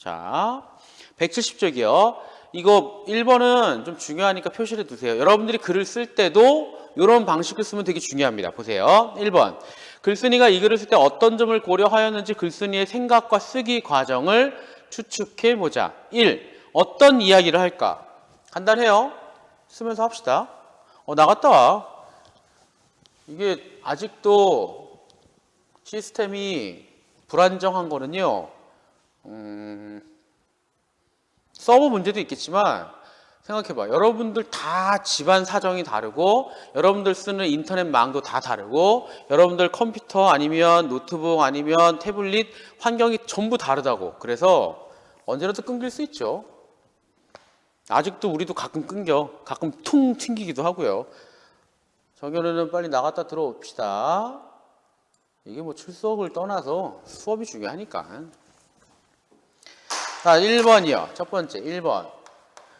자, 170쪽이요. 이거 1번은 좀 중요하니까 표시를 두세요. 여러분들이 글을 쓸 때도 이런 방식을 쓰면 되게 중요합니다. 보세요. 1번. 글쓴이가 이 글을 쓸 때 어떤 점을 고려하였는지 글쓴이의 생각과 쓰기 과정을 추측해 보자. 1. 어떤 이야기를 할까? 간단해요. 쓰면서 합시다. 나갔다 와. 이게 아직도 시스템이 불안정한 거는요. 서버 문제도 있겠지만 생각해봐. 여러분들 다 집안 사정이 다르고 여러분들 쓰는 인터넷망도 다 다르고 여러분들 컴퓨터 아니면 노트북 아니면 태블릿 환경이 전부 다르다고. 그래서 언제라도 끊길 수 있죠. 아직도 우리도 가끔 끊겨. 가끔 퉁 튕기기도 하고요. 정현우는 빨리 나갔다 들어옵시다. 이게 뭐 출석을 떠나서 수업이 중요하니까. 자, 1번이요. 첫 번째 1번.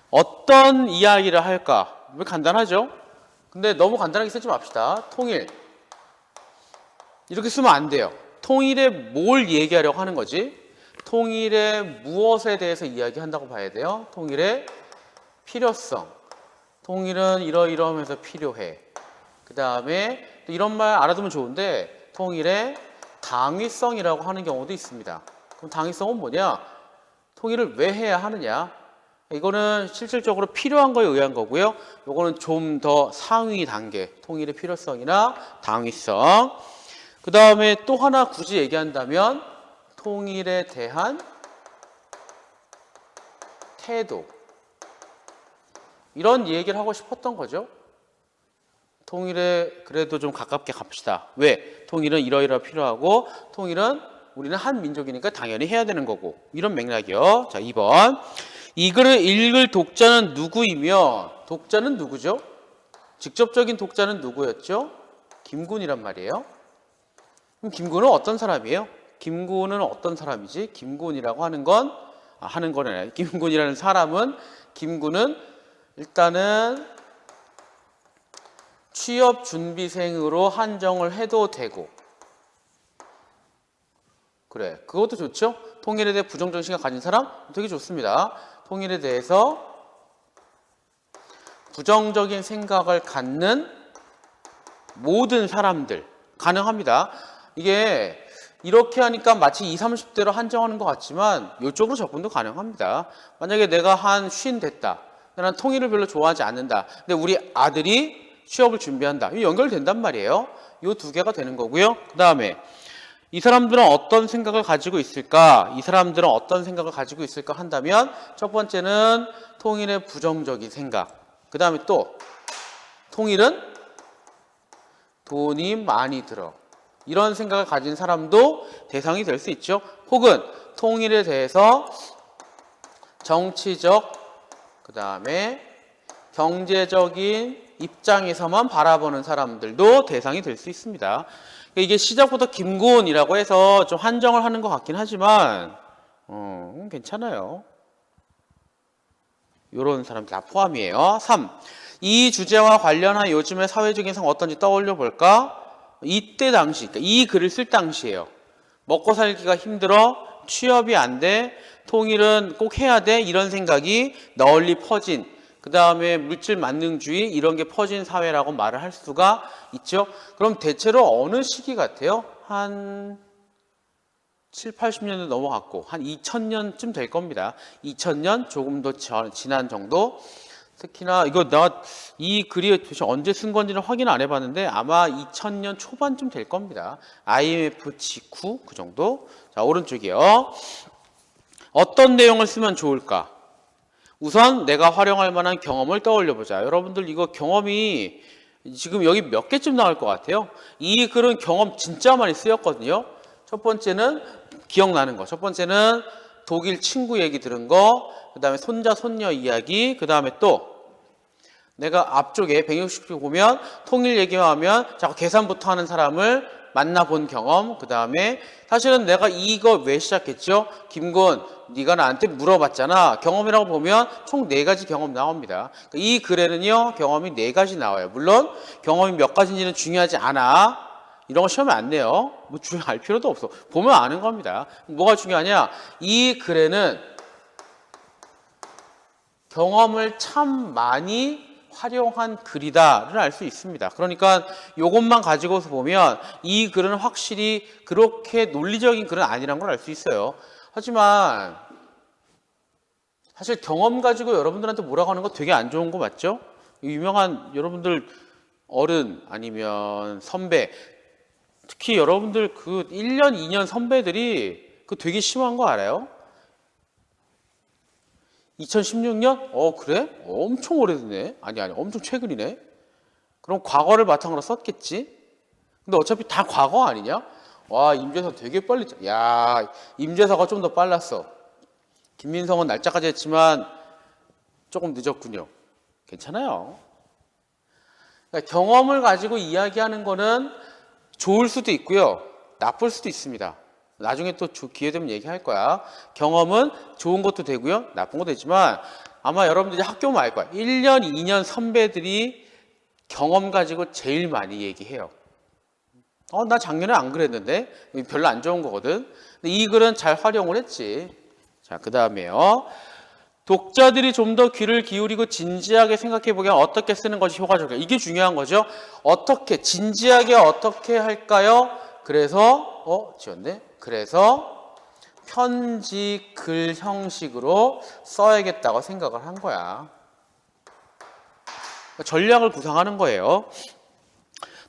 어떤 이야기를 할까? 왜 간단하죠? 근데 너무 간단하게 쓰지 맙시다. 통일. 이렇게 쓰면 안 돼요. 통일에 뭘 얘기하려고 하는 거지? 통일의 무엇에 대해서 이야기한다고 봐야 돼요. 통일의 필요성. 통일은 이러이러하면서 필요해. 그 다음에 또 이런 말 알아두면 좋은데 통일의 당위성이라고 하는 경우도 있습니다. 그럼 당위성은 뭐냐? 통일을 왜 해야 하느냐? 이거는 실질적으로 필요한 거에 의한 거고요. 이거는 좀 더 상위 단계, 통일의 필요성이나 당위성. 그 다음에 또 하나 굳이 얘기한다면 통일에 대한 태도. 이런 얘기를 하고 싶었던 거죠. 통일에 그래도 좀 가깝게 갑시다. 왜? 통일은 이러이러 필요하고 통일은 우리는 한 민족이니까 당연히 해야 되는 거고. 이런 맥락이요. 자, 2번. 이 글을 읽을 독자는 누구이며 독자는 누구죠? 직접적인 독자는 누구였죠? 김군이란 말이에요. 그럼 김군은 어떤 사람이에요? 김군은 어떤 사람이지? 김군이라고 하는 건 하는 거는 아니에요. 김군이라는 사람은 김군은 일단은 취업 준비생으로 한정을 해도 되고 그래 그것도 좋죠. 통일에 대해 부정적인 생각 가진 사람 되게 좋습니다. 통일에 대해서 부정적인 생각을 갖는 모든 사람들 가능합니다. 이게 이렇게 하니까 마치 20, 30대로 한정하는 것 같지만 이쪽으로 접근도 가능합니다. 만약에 내가 한 50 됐다. 난 통일을 별로 좋아하지 않는다. 근데 우리 아들이 취업을 준비한다. 이 연결된단 말이에요. 이 두 개가 되는 거고요. 그 다음에 이 사람들은 어떤 생각을 가지고 있을까? 이 사람들은 어떤 생각을 가지고 있을까 한다면 첫 번째는 통일의 부정적인 생각. 그 다음에 또 통일은 돈이 많이 들어. 이런 생각을 가진 사람도 대상이 될 수 있죠. 혹은 통일에 대해서 정치적, 그 다음에 경제적인 입장에서만 바라보는 사람들도 대상이 될 수 있습니다. 이게 시작부터 김군이라고 해서 좀 한정을 하는 것 같긴 하지만 괜찮아요. 이런 사람들 다 포함이에요. 3. 이 주제와 관련한 요즘의 사회적인 상황 어떤지 떠올려 볼까? 이때 당시, 그러니까 이 글을 쓸 당시예요. 먹고 살기가 힘들어, 취업이 안 돼, 통일은 꼭 해야 돼 이런 생각이 널리 퍼진 그 다음에 물질 만능주의 이런 게 퍼진 사회라고 말을 할 수가 있죠. 그럼 대체로 어느 시기 같아요? 한 7, 80년도 넘어갔고 한 2000년쯤 될 겁니다. 2000년 조금 더 지난 정도. 특히나 이거 나 이 글이 도대체 언제 쓴 건지는 확인 안 해봤는데 아마 2000년 초반쯤 될 겁니다. IMF 직후 그 정도. 자, 오른쪽이요. 어떤 내용을 쓰면 좋을까? 우선 내가 활용할 만한 경험을 떠올려 보자. 여러분들 이거 경험이 지금 여기 몇 개쯤 나올 것 같아요? 이 글은 경험 진짜 많이 쓰였거든요. 첫 번째는 기억나는 거. 첫 번째는 독일 친구 얘기 들은 거. 그 다음에 손자 손녀 이야기. 그 다음에 또 내가 앞쪽에 160쪽 보면 통일 얘기만 하면 자꾸 계산부터 하는 사람을 만나본 경험. 그 다음에 사실은 내가 이거 왜 시작했죠? 김군 네가 나한테 물어봤잖아. 경험이라고 보면 총 4가지 경험 나옵니다. 이 글에는요 경험이 4가지 나와요. 물론 경험이 몇 가지인지는 중요하지 않아. 이런 거 시험에 안 내요. 뭐 알 필요도 없어. 보면 아는 겁니다. 뭐가 중요하냐? 이 글에는 경험을 참 많이 활용한 글이다를 알 수 있습니다. 그러니까 이것만 가지고서 보면 이 글은 확실히 그렇게 논리적인 글은 아니란 걸 알 수 있어요. 하지만 사실 경험 가지고 여러분들한테 뭐라고 하는 거 되게 안 좋은 거 맞죠? 유명한 여러분들 어른 아니면 선배, 특히 여러분들 그 1년, 2년 선배들이 그 되게 심한 거 알아요? 2016년? 그래? 엄청 오래됐네. 아니, 엄청 최근이네. 그럼 과거를 바탕으로 썼겠지? 근데 어차피 다 과거 아니냐? 와, 임재석 되게 빨리, 야, 임재석가 좀 더 빨랐어. 김민성은 날짜까지 했지만 조금 늦었군요. 괜찮아요. 그러니까 경험을 가지고 이야기하는 거는 좋을 수도 있고요. 나쁠 수도 있습니다. 나중에 또 기회 되면 얘기할 거야. 경험은 좋은 것도 되고요. 나쁜 것도 있지만 아마 여러분들이 학교 오면 알 거야. 1년, 2년 선배들이 경험 가지고 제일 많이 얘기해요. 나 작년에 안 그랬는데 별로 안 좋은 거거든. 근데 이 글은 잘 활용을 했지. 자, 그 다음에요. 독자들이 좀 더 귀를 기울이고 진지하게 생각해 보기엔 어떻게 쓰는 것이 효과적일까요? 이게 중요한 거죠. 어떻게, 진지하게 어떻게 할까요? 그래서, 지웠네. 그래서 편지 글 형식으로 써야겠다고 생각을 한 거야. 전략을 구상하는 거예요.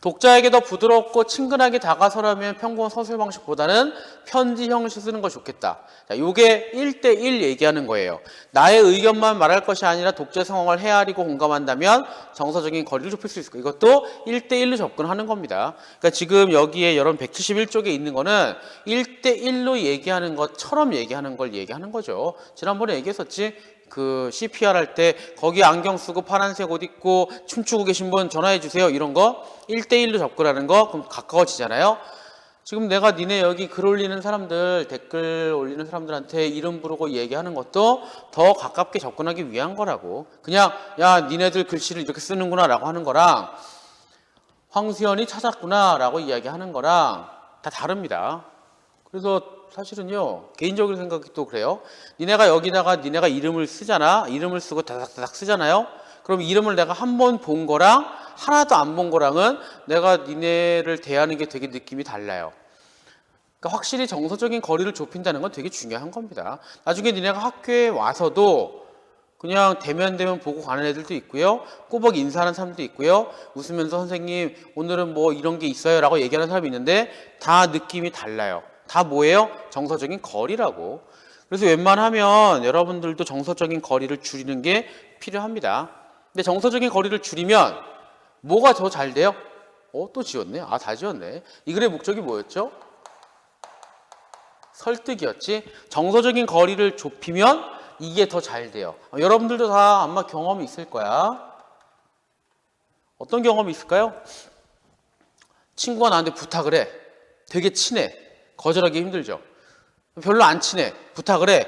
독자에게 더 부드럽고 친근하게 다가서려면 평범한 서술 방식보다는 편지 형식 쓰는 것이 좋겠다. 자, 요게 1대1 얘기하는 거예요. 나의 의견만 말할 것이 아니라 독자 상황을 헤아리고 공감한다면 정서적인 거리를 좁힐 수 있을 거예요. 이것도 1대1로 접근하는 겁니다. 그러니까 지금 여기에 여러분 171쪽에 있는 거는 1대1로 얘기하는 것처럼 얘기하는 걸 얘기하는 거죠. 지난번에 얘기했었지. 그 CPR 할 때 거기 안경 쓰고 파란색 옷 입고 춤추고 계신 분 전화해 주세요. 이런 거 1대1로 접근하는 거 그럼 가까워지잖아요. 지금 내가 니네 여기 글 올리는 사람들, 댓글 올리는 사람들한테 이름 부르고 얘기하는 것도 더 가깝게 접근하기 위한 거라고. 그냥 야 니네들 글씨를 이렇게 쓰는구나 라고 하는 거랑 황수연이 찾았구나 라고 이야기하는 거랑 다 다릅니다. 그래서 사실은요, 개인적으로 생각이 또 그래요. 니네가 여기다가 니네가 이름을 쓰잖아. 이름을 쓰고 다닥다닥 쓰잖아요. 그럼 이름을 내가 한 번 본 거랑 하나도 안 본 거랑은 내가 니네를 대하는 게 되게 느낌이 달라요. 그러니까 확실히 정서적인 거리를 좁힌다는 건 되게 중요한 겁니다. 나중에 니네가 학교에 와서도 그냥 대면 보고 가는 애들도 있고요. 꼬박 인사하는 사람도 있고요. 웃으면서 선생님 오늘은 뭐 이런 게 있어요 라고 얘기하는 사람이 있는데 다 느낌이 달라요. 다 뭐예요? 정서적인 거리라고. 그래서 웬만하면 여러분들도 정서적인 거리를 줄이는 게 필요합니다. 근데 정서적인 거리를 줄이면 뭐가 더 잘 돼요? 또 지웠네? 다 지웠네. 이 글의 목적이 뭐였죠? 설득이었지. 정서적인 거리를 좁히면 이게 더 잘 돼요. 여러분들도 다 아마 경험이 있을 거야. 어떤 경험이 있을까요? 친구가 나한테 부탁을 해. 되게 친해. 거절하기 힘들죠. 별로 안 친해. 부탁을 해.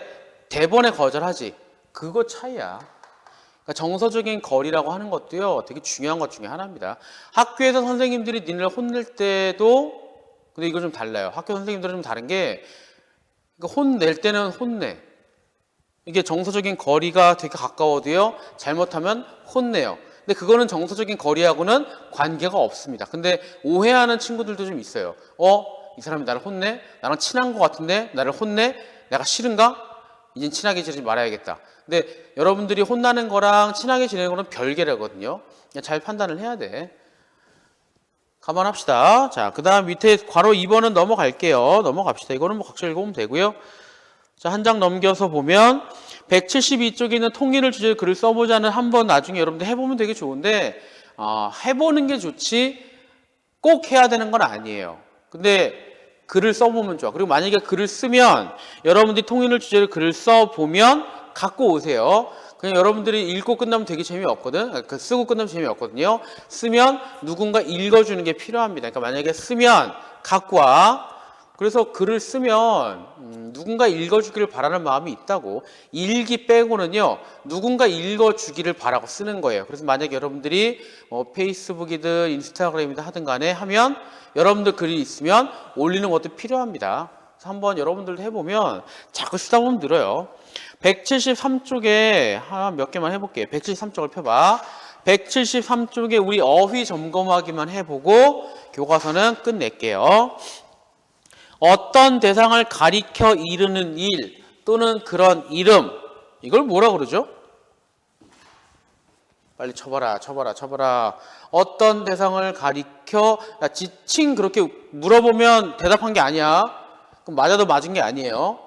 대번에 거절하지. 그거 차이야. 그러니까 정서적인 거리라고 하는 것도요. 되게 중요한 것 중에 하나입니다. 학교에서 선생님들이 니네를 혼낼 때도 근데 이거 좀 달라요. 학교 선생님들은 좀 다른 게 혼낼 때는 혼내. 이게 정서적인 거리가 되게 가까워도요. 잘못하면 혼내요. 근데 그거는 정서적인 거리하고는 관계가 없습니다. 근데 오해하는 친구들도 좀 있어요. 이 사람이 나를 혼내? 나랑 친한 것 같은데 나를 혼내? 내가 싫은가? 이젠 친하게 지내지 말아야겠다. 근데 여러분들이 혼나는 거랑 친하게 지내는 거는 별개라거든요. 잘 판단을 해야 돼. 감안합시다. 자, 그 다음 밑에 괄호 2번은 넘어갈게요. 넘어갑시다. 이거는 뭐 각자 읽어보면 되고요. 자, 한 장 넘겨서 보면 172쪽에 있는 통일을 주제로 글을 써보자는 한번 나중에 여러분들 해보면 되게 좋은데 해보는 게 좋지 꼭 해야 되는 건 아니에요. 근데 글을 써보면 좋아. 그리고 만약에 글을 쓰면 여러분들이 통일을 주제로 글을 써보면 갖고 오세요. 그냥 여러분들이 읽고 끝나면 되게 재미없거든. 쓰고 끝나면 재미없거든요. 쓰면 누군가 읽어주는 게 필요합니다. 그러니까 만약에 쓰면 갖고 와. 그래서 글을 쓰면 누군가 읽어주기를 바라는 마음이 있다고. 일기 빼고는요. 누군가 읽어주기를 바라고 쓰는 거예요. 그래서 만약에 여러분들이 페이스북이든 인스타그램이든 하든 간에 하면 여러분들 글이 있으면 올리는 것도 필요합니다. 그래서 한번 여러분들도 해보면 자꾸 쓰다 보면 늘어요. 173쪽에 몇 개만 해볼게요. 173쪽을 펴봐. 173쪽에 우리 어휘 점검하기만 해보고 교과서는 끝낼게요. 어떤 대상을 가리켜 이르는 일 또는 그런 이름, 이걸 뭐라 그러죠? 빨리 쳐봐라. 어떤 대상을 가리켜, 야, 지칭 그렇게 물어보면 대답한 게 아니야. 그럼 맞아도 맞은 게 아니에요.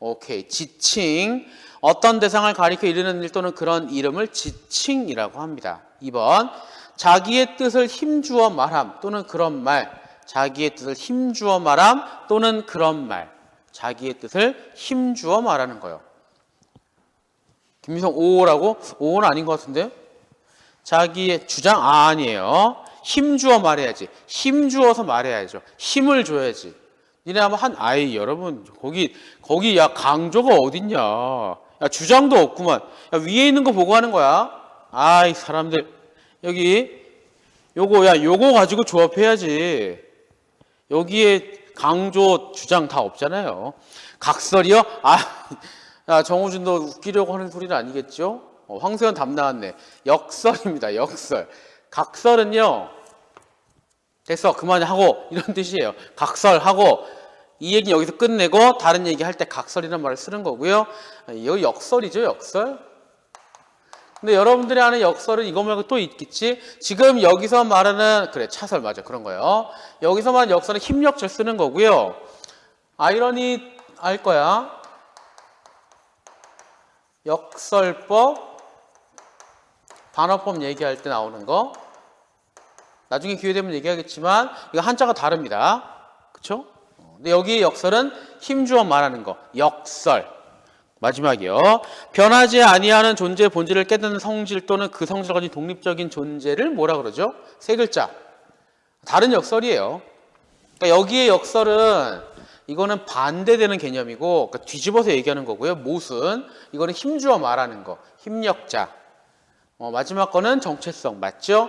오케이, 지칭. 어떤 대상을 가리켜 이르는 일 또는 그런 이름을 지칭이라고 합니다. 2번, 자기의 뜻을 힘주어 말함 또는 그런 말. 자기의 뜻을 힘주어 말함 또는 그런 말. 자기의 뜻을 힘주어 말하는 거예요. 김미성 5호라고? 5호는 아닌 것 같은데? 자기의 주장? 아니에요. 힘주어 말해야지. 힘주어서 말해야죠. 힘을 줘야지. 니네 아마 아이 여러분 거기 야 강조가 어딨냐. 야 주장도 없구만. 야 위에 있는 거 보고 하는 거야. 아이 사람들 여기 요거 가지고 조합해야지. 여기에 강조 주장 다 없잖아요. 각설이요? 야 정우준도 웃기려고 하는 소리는 아니겠죠? 황세현 답 나왔네. 역설입니다. 역설. 각설은요. 됐어 그만하고 이런 뜻이에요. 각설하고 이 얘기 여기서 끝내고 다른 얘기 할 때 각설이라는 말을 쓰는 거고요. 이거 역설이죠. 역설. 근데 여러분들이 아는 역설은 이거 말고 또 있겠지. 지금 여기서 말하는 그래 차설 맞아 그런 거예요. 여기서 말하는 역설은 힘력절 쓰는 거고요. 아이러니 알 거야. 역설법 반어법 얘기할 때 나오는 거. 나중에 기회 되면 얘기하겠지만 이거 한자가 다릅니다. 그쵸? 근데 여기 역설은 힘주어 말하는 거. 역설. 마지막이요. 변하지 아니하는 존재의 본질을 깨닫는 성질 또는 그 성질을 가진 독립적인 존재를 뭐라 그러죠? 세 글자. 다른 역설이에요. 그러니까 여기의 역설은 이거는 반대되는 개념이고 그러니까 뒤집어서 얘기하는 거고요. 못은 이거는 힘주어 말하는 거. 힘력자. 마지막 거는 정체성. 맞죠?